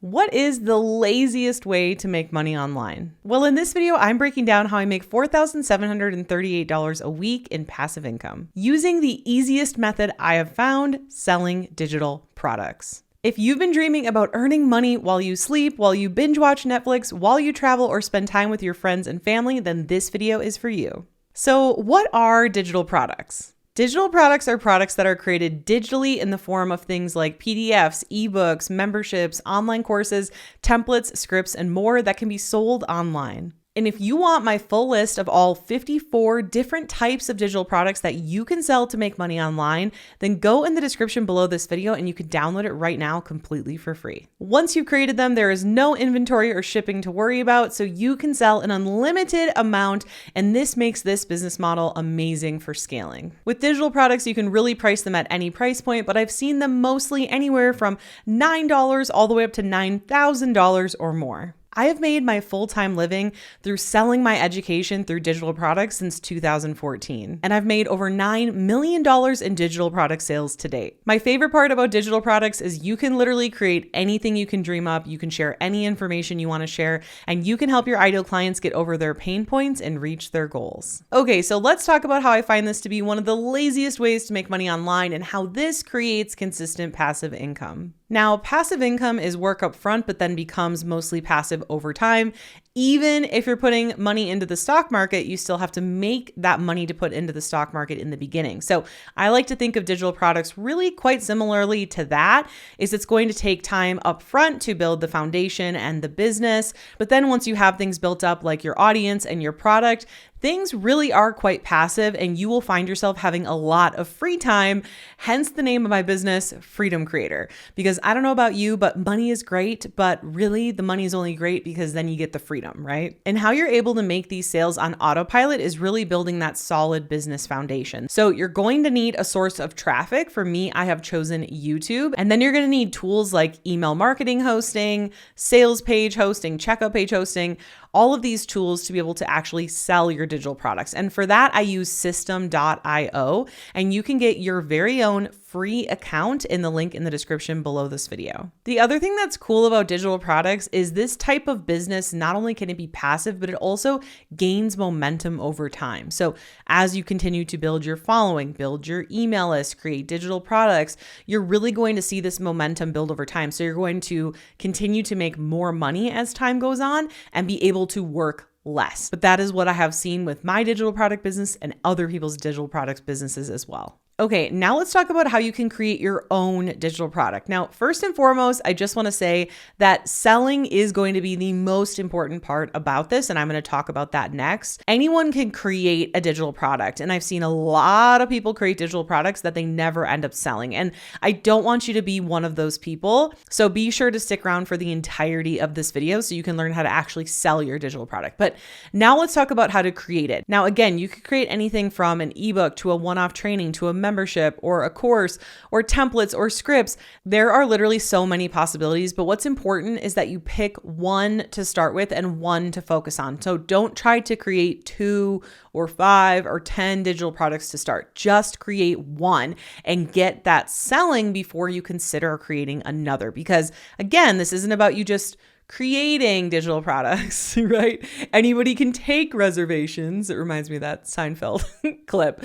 What is the laziest way to make money online? Well, in this video, I'm breaking down how I make $4,738 a week in passive income using the easiest method I have found, selling digital products. If you've been dreaming about earning money while you sleep, while you binge watch Netflix, while you travel or spend time with your friends and family, then this video is for you. So what are digital products? Digital products are products that are created digitally in the form of things like PDFs, ebooks, memberships, online courses, templates, scripts, and more that can be sold online. And if you want my full list of all 54 different types of digital products that you can sell to make money online, then go in the description below this video and you can download it right now completely for free. Once you've created them, there is no inventory or shipping to worry about, so you can sell an unlimited amount, and this makes this business model amazing for scaling. With digital products, you can really price them at any price point, but I've seen them mostly anywhere from $9 all the way up to $9,000 or more. I have made my full-time living through selling my education through digital products since 2014, and I've made over $9 million in digital product sales to date. My favorite part about digital products is you can literally create anything you can dream up, you can share any information you want to share, and you can help your ideal clients get over their pain points and reach their goals. Okay, so let's talk about how I find this to be one of the laziest ways to make money online and how this creates consistent passive income. Now, passive income is work up front, but then becomes mostly passive over time. Even if you're putting money into the stock market, you still have to make that money to put into the stock market in the beginning. So I like to think of digital products really quite similarly to that, is it's going to take time up front to build the foundation and the business. But then once you have things built up like your audience and your product, things really are quite passive and you will find yourself having a lot of free time, hence the name of my business, Freedom Creator. Because I don't know about you, but money is great, but really the money is only great because then you get the freedom, right? And how you're able to make these sales on autopilot is really building that solid business foundation. So you're going to need a source of traffic. For me, I have chosen YouTube. And then you're going to need tools like email marketing hosting, sales page hosting, checkout page hosting, all of these tools to be able to actually sell your digital products. And for that, I use system.io, and you can get your very own free account in the link in the description below this video. The other thing that's cool about digital products is this type of business, not only can it be passive, but it also gains momentum over time. So as you continue to build your following, build your email list, create digital products, you're really going to see this momentum build over time. So you're going to continue to make more money as time goes on and be able to work less. But that is what I have seen with my digital product business and other people's digital products businesses as well. Okay, now let's talk about how you can create your own digital product. Now, first and foremost, I just want to say that selling is going to be the most important part about this, and I'm going to talk about that next. Anyone can create a digital product, and I've seen a lot of people create digital products that they never end up selling, and I don't want you to be one of those people. So be sure to stick around for the entirety of this video so you can learn how to actually sell your digital product. But now let's talk about how to create it. Now, again, you could create anything from an ebook to a one-off training to a membership or a course or templates or scripts. There are literally so many possibilities, but what's important is that you pick one to start with and one to focus on. So don't try to create 2 or 5 or 10 digital products to start. Just create one and get that selling before you consider creating another. Because again, this isn't about you just creating digital products, right? Anybody can take reservations. It reminds me of that Seinfeld clip.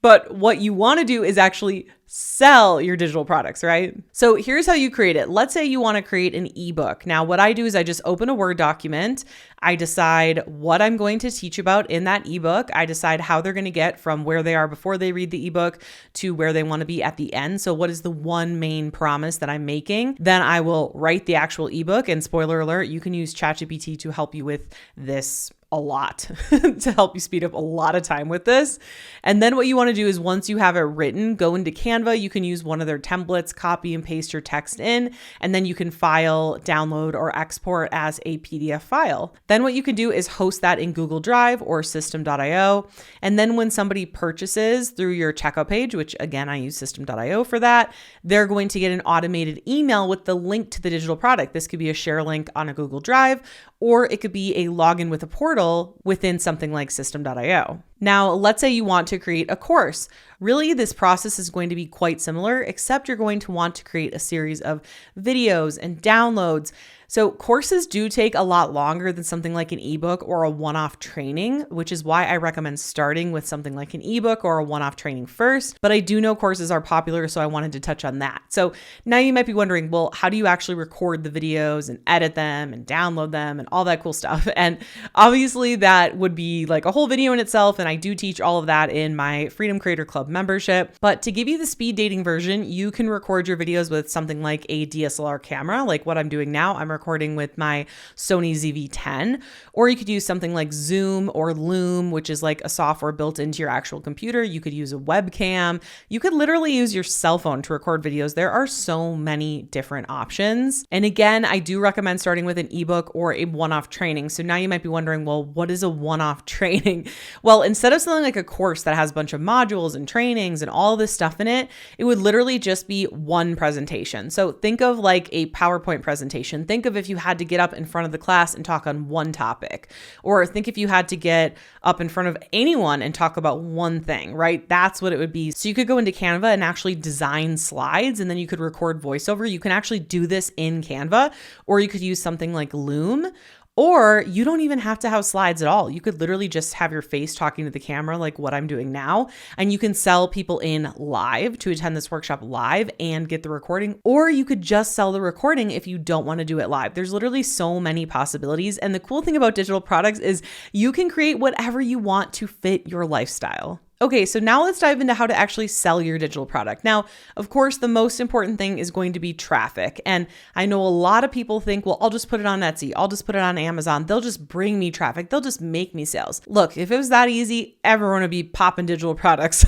But what you want to do is actually sell your digital products, right? So here's how you create it. Let's say you want to create an ebook. Now, what I do is I just open a Word document. I decide what I'm going to teach about in that ebook. I decide how they're going to get from where they are before they read the ebook to where they want to be at the end. So what is the one main promise that I'm making? Then I will write the actual ebook. And spoiler alert, you can use ChatGPT to help you with this a lot to help you speed up a lot of time with this. And then what you want to do is once you have it written, go into Canva. You can use one of their templates, copy and paste your text in, and then you can file, download, or export as a PDF file. Then what you can do is host that in Google Drive or system.io. And then when somebody purchases through your checkout page, which again, I use system.io for that, they're going to get an automated email with the link to the digital product. This could be a share link on a Google Drive, or it could be a login with a portal within something like system.io. Now, let's say you want to create a course. Really, this process is going to be quite similar, except you're going to want to create a series of videos and downloads, So courses do take a lot longer than something like an ebook or a one-off training, which is why I recommend starting with something like an ebook or a one-off training first. But I do know courses are popular, so I wanted to touch on that. So now you might be wondering, well, how do you actually record the videos and edit them and download them and all that cool stuff? And obviously that would be like a whole video in itself. And I do teach all of that in my Freedom Creator Club membership. But to give you the speed dating version, you can record your videos with something like a DSLR camera, like what I'm doing now. I'm recording with my Sony ZV-10, or you could use something like Zoom or Loom, which is like a software built into your actual computer. You could use a webcam. You could literally use your cell phone to record videos. There are so many different options. And again, I do recommend starting with an ebook or a one-off training. So now you might be wondering, well, what is a one-off training? Well, instead of something like a course that has a bunch of modules and trainings and all this stuff in it, it would literally just be one presentation. So think of like a PowerPoint presentation. Think of if you had to get up in front of the class and talk on one topic, or think if you had to get up in front of anyone and talk about one thing, right? That's what it would be. So you could go into Canva and actually design slides, and then you could record voiceover. You can actually do this in Canva, or you could use something like Loom. Or you don't even have to have slides at all. You could literally just have your face talking to the camera like what I'm doing now. And you can sell people in live to attend this workshop live and get the recording. Or you could just sell the recording if you don't want to do it live. There's literally so many possibilities. And the cool thing about digital products is you can create whatever you want to fit your lifestyle. Okay, so now let's dive into how to actually sell your digital product. Now, of course, the most important thing is going to be traffic. And I know a lot of people think, well, I'll just put it on Etsy. I'll just put it on Amazon. They'll just bring me traffic. They'll just make me sales. Look, if it was that easy, everyone would be popping digital products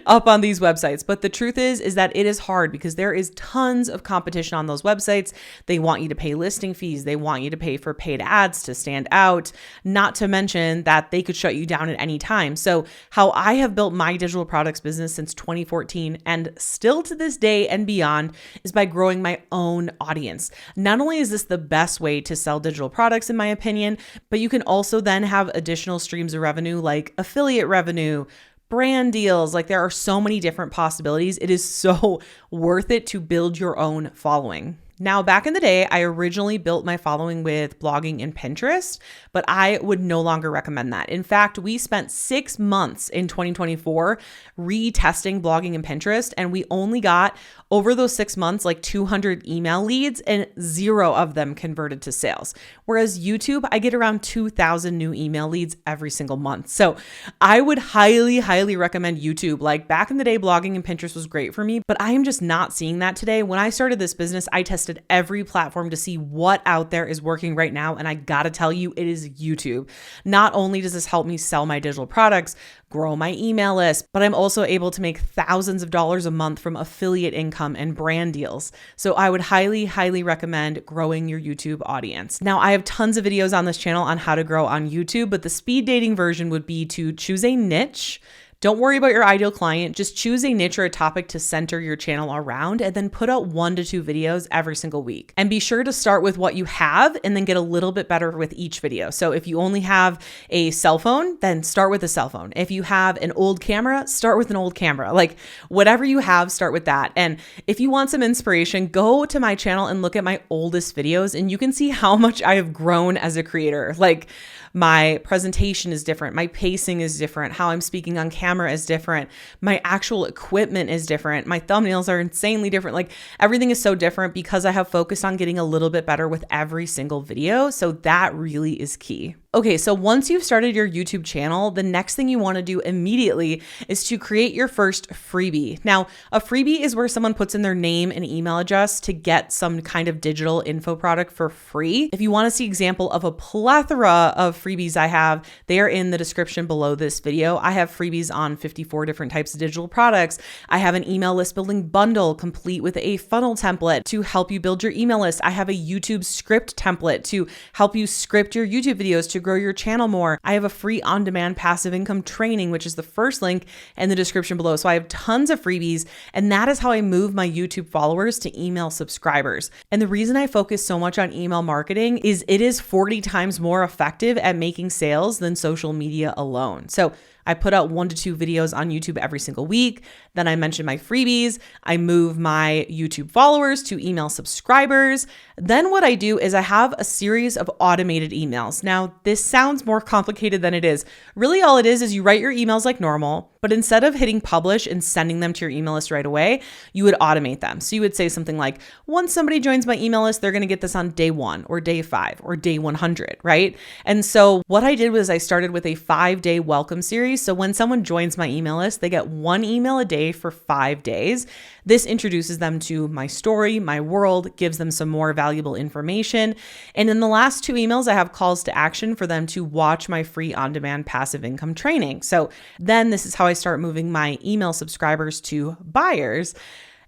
up on these websites. But the truth is that it is hard because there is tons of competition on those websites. They want you to pay listing fees. They want you to pay for paid ads to stand out, not to mention that they could shut you down at any time. So how I have built my digital products business since 2014 and still to this day and beyond is by growing my own audience. Not only is this the best way to sell digital products, in my opinion, but you can also then have additional streams of revenue like affiliate revenue, brand deals. Like there are so many different possibilities. It is so worth it to build your own following. Now, back in the day, I originally built my following with blogging and Pinterest, but I would no longer recommend that. In fact, we spent 6 months in 2024 retesting blogging and Pinterest, and we only got over those 6 months, like 200 email leads, and 0 of them converted to sales. Whereas YouTube, I get around 2,000 new email leads every single month. So I would highly, highly recommend YouTube. Like back in the day, blogging and Pinterest was great for me, but I am just not seeing that today. When I started this business, I tested every platform to see what out there is working right now. And I gotta tell you, it is YouTube. Not only does this help me sell my digital products, grow my email list, but I'm also able to make thousands of dollars a month from affiliate income and brand deals. So I would highly, highly recommend growing your YouTube audience. Now, I have tons of videos on this channel on how to grow on YouTube, but the speed dating version would be to choose a niche. Don't worry about your ideal client. Just choose a niche or a topic to center your channel around and then put out 1 to 2 videos every single week. And be sure to start with what you have and then get a little bit better with each video. So if you only have a cell phone, then start with a cell phone. If you have an old camera, start with an old camera. Like whatever you have, start with that. And if you want some inspiration, go to my channel and look at my oldest videos and you can see how much I have grown as a creator. Like my presentation is different. My pacing is different. How I'm speaking on camera is different. My actual equipment is different. My thumbnails are insanely different. Like everything is so different because I have focused on getting a little bit better with every single video. So that really is key. Okay, so once you've started your YouTube channel, the next thing you want to do immediately is to create your first freebie. Now, a freebie is where someone puts in their name and email address to get some kind of digital info product for free. If you want to see example of a plethora of freebies I have, they are in the description below this video. I have freebies on 54 different types of digital products. I have an email list building bundle complete with a funnel template to help you build your email list. I have a YouTube script template to help you script your YouTube videos to grow your channel more. I have a free on-demand passive income training, which is the first link in the description below. So I have tons of freebies, and that is how I move my YouTube followers to email subscribers. And the reason I focus so much on email marketing is it is 40 times more effective at making sales than social media alone. So I put out 1 to 2 videos on YouTube every single week. Then I mention my freebies. I move my YouTube followers to email subscribers. Then what I do is I have a series of automated emails. Now, this sounds more complicated than it is. Really, all it is you write your emails like normal, but instead of hitting publish and sending them to your email list right away, you would automate them. So you would say something like, once somebody joins my email list, they're going to get this on day 1 or day 5 or day 100, right? And so what I did was I started with a 5-day welcome series. So when someone joins my email list, they get 1 email a day for 5 days. This introduces them to my story, my world, gives them some more valuable information. And in the last 2 emails, I have calls to action for them to watch my free on-demand passive income training. So then this is how I start moving my email subscribers to buyers.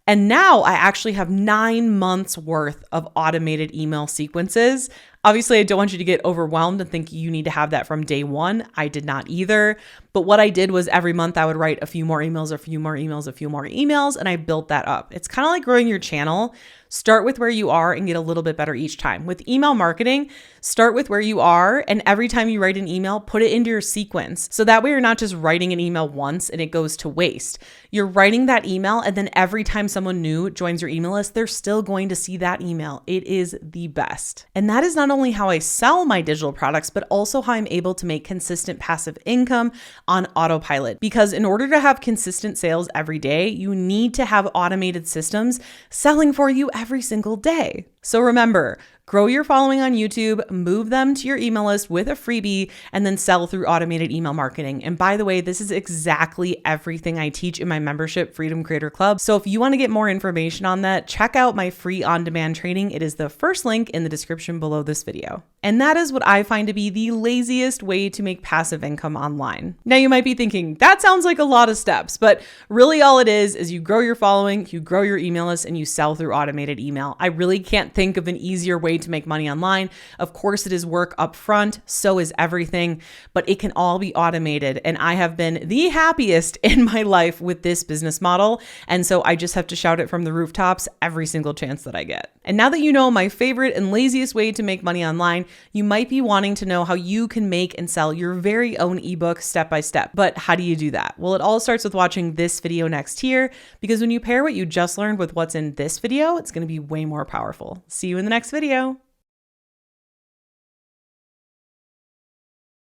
And now I actually have 9 months worth of automated email sequences. Obviously, I don't want you to get overwhelmed and think you need to have that from day 1. I did not either. But what I did was every month I would write a few more emails, a few more emails, a few more emails, and I built that up. It's kind of like growing your channel. Start with where you are and get a little bit better each time. With email marketing, start with where you are, and every time you write an email, put it into your sequence. So that way you're not just writing an email once and it goes to waste. You're writing that email, and then every time someone new joins your email list, they're still going to see that email. It is the best. And that is not only how I sell my digital products, but also how I'm able to make consistent passive income on autopilot. Because in order to have consistent sales every day, you need to have automated systems selling for you every single day. So remember, grow your following on YouTube, move them to your email list with a freebie, and then sell through automated email marketing. And by the way, this is exactly everything I teach in my membership Freedom Creator Club. So if you want to get more information on that, check out my free on-demand training. It is the first link in the description below this video. And that is what I find to be the laziest way to make passive income online. Now you might be thinking, that sounds like a lot of steps, but really all it is you grow your following, you grow your email list, and you sell through automated email. I really can't think of an easier way to make money online. Of course, it is work up front, so is everything, but it can all be automated. And I have been the happiest in my life with this business model. And so I just have to shout it from the rooftops every single chance that I get. And now that you know my favorite and laziest way to make money online, you might be wanting to know how you can make and sell your very own ebook step by step. But how do you do that? Well, it all starts with watching this video next here, because when you pair what you just learned with what's in this video, it's going to be way more powerful. See you in the next video.